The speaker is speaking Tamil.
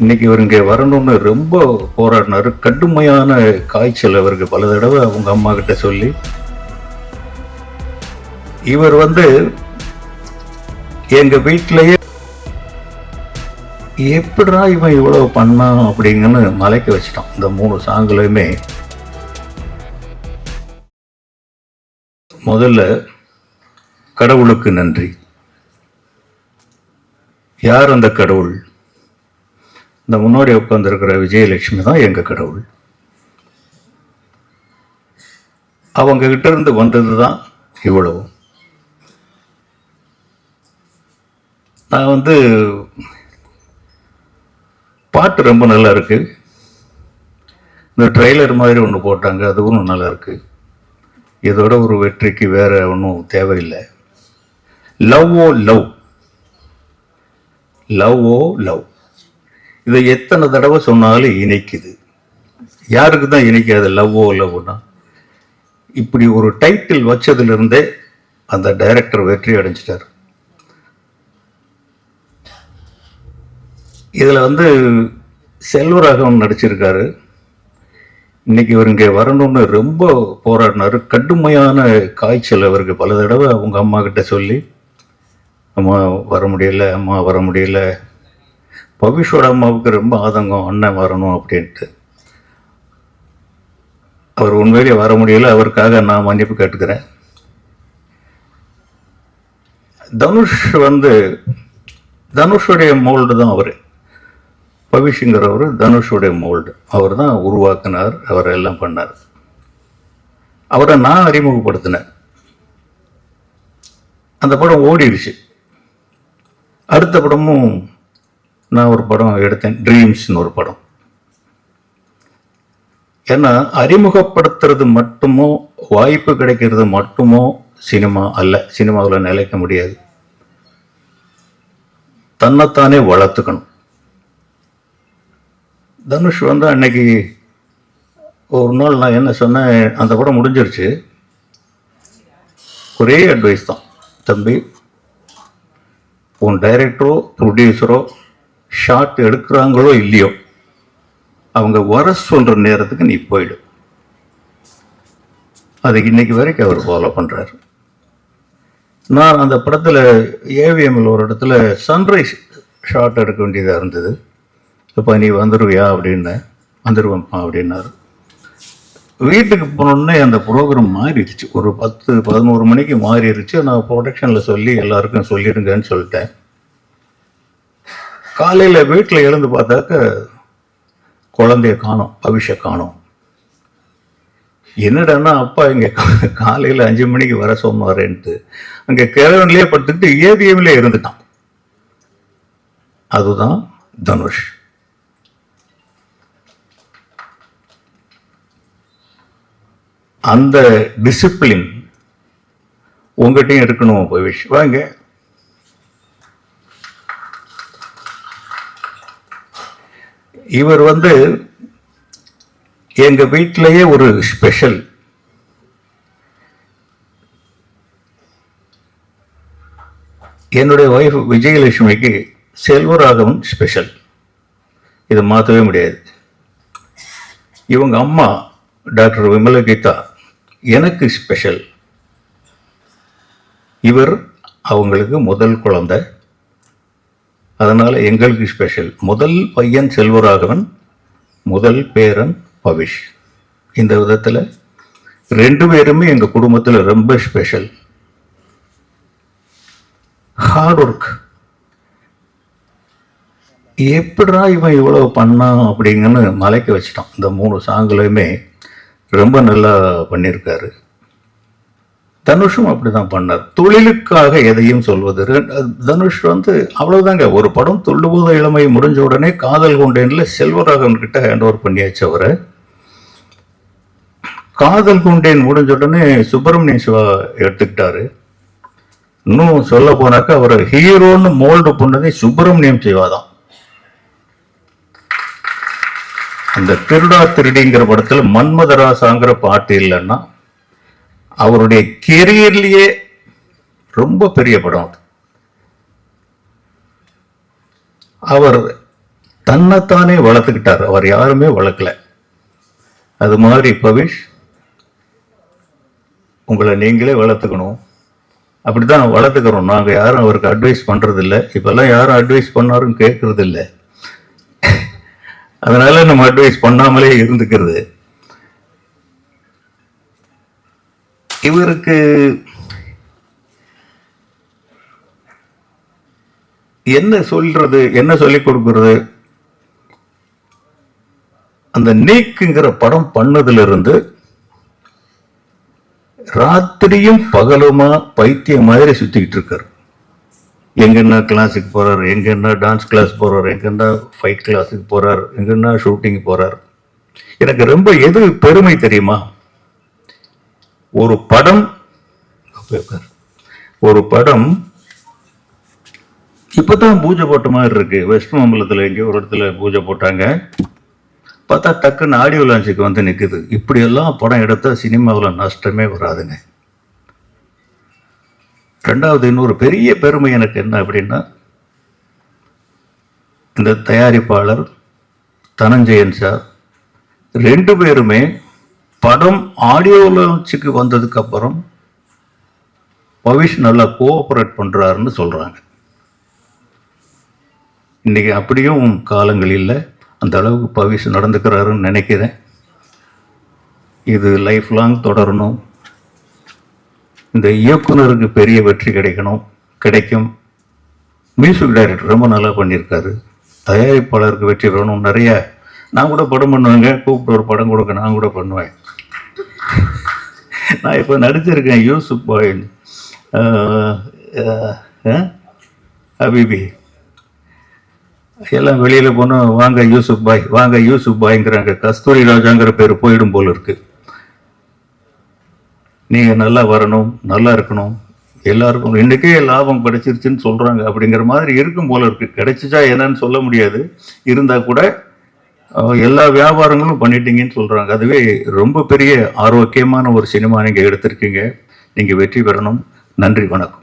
இன்னைக்கு இவர் இங்கே வரணும்னு ரொம்ப போராடினாரு. கடுமையான காய்ச்சல் அவருக்கு பல தடவை அவங்க அம்மா கிட்ட சொல்லி, இவர் எங்க வீட்டிலேயே எப்படிடா இவன் இவ்வளவு பண்ணான் அப்படிங்கன்னு மலைக்க வச்சிட்டான். இந்த 3 சாங்குலையுமே முதல்ல கடவுளுக்கு நன்றி. யார் அந்த கடவுள்? இந்த முன்னாடி உட்கார்ந்துருக்கிற விஜயலட்சுமி தான் எங்க கடவுள். அவங்க கிட்ட இருந்து வந்தது தான் இவ்வளவு. நான் பாட்டு ரொம்ப நல்லா இருக்கு. இந்த ட்ரெய்லர் மாதிரி ஒன்று போட்டாங்க, அதுவும் நல்லா இருக்கு. இதோட ஒரு வெற்றிக்கு வேற ஒன்றும் தேவையில்லை. லவ் ஓ லவ், லவ் ஓ லவ், இதை எத்தனை தடவை சொன்னாலும் இணைக்குது. யாருக்கு தான் இணைக்காது லவ் ஓ லவ்னா? இப்படி ஒரு டைட்டில் வச்சதுல இருந்தே அந்த டைரக்டர் வெற்றி அடைஞ்சிட்டார். இதுல செல்வராகவன் நடிச்சிருக்காரு. இன்னைக்கு இவர் இங்கே வரணும்னு ரொம்ப போராடினாரு. கடுமையான காய்ச்சல் அவருக்கு பல தடவை அவங்க அம்மா கிட்ட சொல்லி, அம்மா வர முடியல, அம்மா வர முடியல. பவிஷோட அம்மாவுக்கு ரொம்ப ஆதங்கம், அண்ணன் வரணும் அப்படின்ட்டு. அவர் உண்மையிலே வர முடியல, அவருக்காக நான் மன்னிப்பு கேட்டுக்கிறேன். தனுஷுடைய மோல்டு தான் அவரு. பவிஷுங்கிறவர் தனுஷுடைய மோல்டு. அவர் தான் உருவாக்கினார், அவர் எல்லாம் பண்ணார். அவரை நான் அறிமுகப்படுத்தினேன். அந்த படம் ஓடிடுச்சு. அடுத்த படமும் நான் ஒரு படம் எடுத்தேன், ட்ரீம்ஸ்னு ஒரு படம். ஏன்னா அறிமுகப்படுத்துறது மட்டுமோ, வாய்ப்பு கிடைக்கிறது மட்டுமோ சினிமா அல்ல. சினிமாவில் நிலைக்க முடியாது. தன்னைத்தானே வளர்த்துக்கணும். தனுஷ் அன்னைக்கு ஒரு நாள் நான் என்ன சொன்னேன், அந்த படம் முடிஞ்சிருச்சு. ஒரே அட்வைஸ் தான், தம்பி, உன் டைரக்டரோ ப்ரொடியூசரோ ஷாட் எடுக்கிறாங்களோ இல்லையோ, அவங்க வர சொல்ற நேரத்துக்கு நீ போயிடு. அதுக்கு இன்னைக்கு வரைக்கும் அவர் ஃபாலோ பண்றாரு. நான் அந்த படத்தில் ஏவிஎம்ல ஒரு இடத்துல சன்ரைஸ் ஷாட் எடுக்க வேண்டியதாக இருந்தது. இப்போ நீ வந்துடுவியா அப்படின்னு. வந்துடுவேன்ப்பா அப்படின்னாரு. வீட்டுக்கு போனோடனே அந்த ப்ரோக்ராம் மாறிடுச்சு. ஒரு 10-11 மணிக்கு மாறிடுச்சு. நான் ப்ரொடக்ஷனில் சொல்லி எல்லாருக்கும் சொல்லிடுங்கன்னு சொல்லிட்டேன். காலையில் வீட்டில் எழுந்து பார்த்தாக்க குழந்தைய காணோம், பவிஷ காணோம். என்னடான்னா, அப்பா இங்கே காலையில் 5 மணிக்கு வர சொன்னாரேன்ட்டு அங்கே கிழவன்லேயே படுத்துக்கிட்டு ஏவிஎம்ல இருந்துட்டான். அதுதான் தனுஷ். அந்த டிசிப்ளின் உங்ககிட்டயும் இருக்கணும் பவிஷ். வாங்க. இவர் எங்க வீட்டிலேயே ஒரு ஸ்பெஷல். என்னுடைய ஒய்ஃப் விஜயலட்சுமிக்கு செல்வராகவன் ஸ்பெஷல். இதை மாற்றவே முடியாது. இவங்க அம்மா டாக்டர் விமலகீதா எனக்கு ஸ்பெஷல். இவர் அவங்களுக்கு முதல் குழந்தை, அதனால எங்களுக்கு ஸ்பெஷல். முதல் பையன் செல்வராகவன், முதல் பேரன் பவிஷ். இந்த விதத்தில் 2 பேருமே எங்க குடும்பத்தில் ரொம்ப ஸ்பெஷல். Hard work. எப்படிடா இவன் இவ்வளவு பண்ணான் அப்படிங்கன்னு மலைக்க வச்சிட்டான். இந்த 3 சாங்குலையுமே ரொம்ப நல்லா பண்ணியிருக்காரு. தனுஷும் அப்படிதான் பண்ணார். தொழிலுக்காக எதையும் சொல்வது. தனுஷ் அவ்வளவுதாங்க. ஒரு படம் துள்ளுபோத இளமை முடிஞ்ச உடனே காதல் கொண்டேன்ல செல்வராகவன் கிட்ட ஹேண்ட் ஓவர் பண்ணியாச்சு. அவரை காதல் கொண்டேன் முடிஞ்ச உடனே சுப்பிரமணிய சிவா எடுத்துக்கிட்டாரு. இன்னும் சொல்ல போனாக்க அவர் ஹீரோன்னு மோல்டு பண்ணதே சுப்பிரமணியம் சிவாதான். அந்த திருடா திருடிங்கிற படத்துல மன்மதராசாங்கிற பாட்டு இல்லைன்னா அவருடைய கெரியர்லயே ரொம்ப பெரிய படம் அது. அவர் தன்னைத்தானே வளர்த்துக்கிட்டார், அவர் யாருமே வளர்க்கல. அது மாதிரி பவிஷ், உங்களை நீங்களே வளர்த்துக்கணும். அப்படித்தான் வளர்த்துக்கிறோம். நாங்கள் யாரும் அவருக்கு அட்வைஸ் பண்றது இல்லை. இப்பெல்லாம் யாரும் அட்வைஸ் பண்ணாரும் கேட்கறது இல்லை. அதனால நம்ம அட்வைஸ் பண்ணாமலே இருந்துக்கிறது. இவருக்கு என்ன சொல்றது, என்ன சொல்லிக் கொடுக்கிறது? அந்த நீக்குங்கிற படம் பண்ணதுல இருந்து ராத்திரியும் பகலுமா பைத்தியம் மாதிரி சுத்திக்கிட்டு இருக்காரு. எங்கன்னா கிளாஸுக்கு போறாரு, எங்கன்னா டான்ஸ் கிளாஸ் போறாரு, எங்கன்னா ஃபைட் கிளாஸுக்கு போறாரு, எங்கன்னா ஷூட்டிங் போறாரு. எனக்கு ரொம்ப எது பெருமை தெரியுமா? ஒரு படம் இப்பதான் பூஜை போட்ட மாதிரி இருக்கு. வெஸ்ட் மாம்பலத்தில் எங்கேயோ ஒரு இடத்துல பூஜை போட்டாங்க. பார்த்தா டக்குன்னு ஆடியோ லான்ச்சுக்கு வந்து நிற்குது. இப்படியெல்லாம் படம் எடுத்தா சினிமாவில் நஷ்டமே வராதுங்க. ரெண்டாவது, இன்னொரு பெரிய பெருமை எனக்கு என்ன அப்படின்னா, இந்த தயாரிப்பாளர் தனஞ்சயன் சார் 2 பேருமே படம் ஆடியோ லான்ச்சுக்கு வந்ததுக்கு அப்புறம் பவிஷ் நல்லா கோஆபரேட் பண்றாருன்னு சொல்றாங்க. இன்னைக்கு அப்படியும் காலங்கள் இல்லை. அந்த அளவுக்கு பவிஷ் நடந்துக்கிறாருன்னு நினைக்கிறேன். இது லைஃப் லாங் தொடரணும். இந்த இயக்குனருக்கு பெரிய வெற்றி கிடைக்கும். மியூசிக் டைரக்டர் ரொம்ப நல்லா பண்ணியிருக்காரு. தயாரிப்பாளருக்கு வெற்றி பெறணும். நிறைய நான் கூட படம் பண்ணுவேங்க. கூப்பிட்டு ஒரு படம் கொடுக்க நான் கூட பண்ணுவேன். நான் இப்போ நடிச்சிருக்கேன் யூசுப் பாய், ஹபீபி எல்லாம் வெளியில் போனால் வாங்க யூசுப் பாய்ங்கிறாங்க. கஸ்தூரி ராஜாங்கிற பேர் போயிடும் போல இருக்கு. நீங்கள் நல்லா வரணும், நல்லா இருக்கணும், எல்லாருக்கும் இன்றைக்கே லாபம் கிடைச்சிருச்சுன்னு சொல்கிறாங்க. அப்படிங்கிற மாதிரி இருக்கும் போல இருக்கு. கிடைச்சிச்சா என்னன்னு சொல்ல முடியாது. இருந்தால் கூட எல்லா வியாபாரங்களும் பண்ணிட்டீங்கன்னு சொல்கிறாங்க. அதுவே ரொம்ப பெரிய ஆரோக்கியமான ஒரு சினிமா நீங்கள் எடுத்திருக்கீங்க. நீங்கள் வெற்றி பெறணும். நன்றி, வணக்கம்.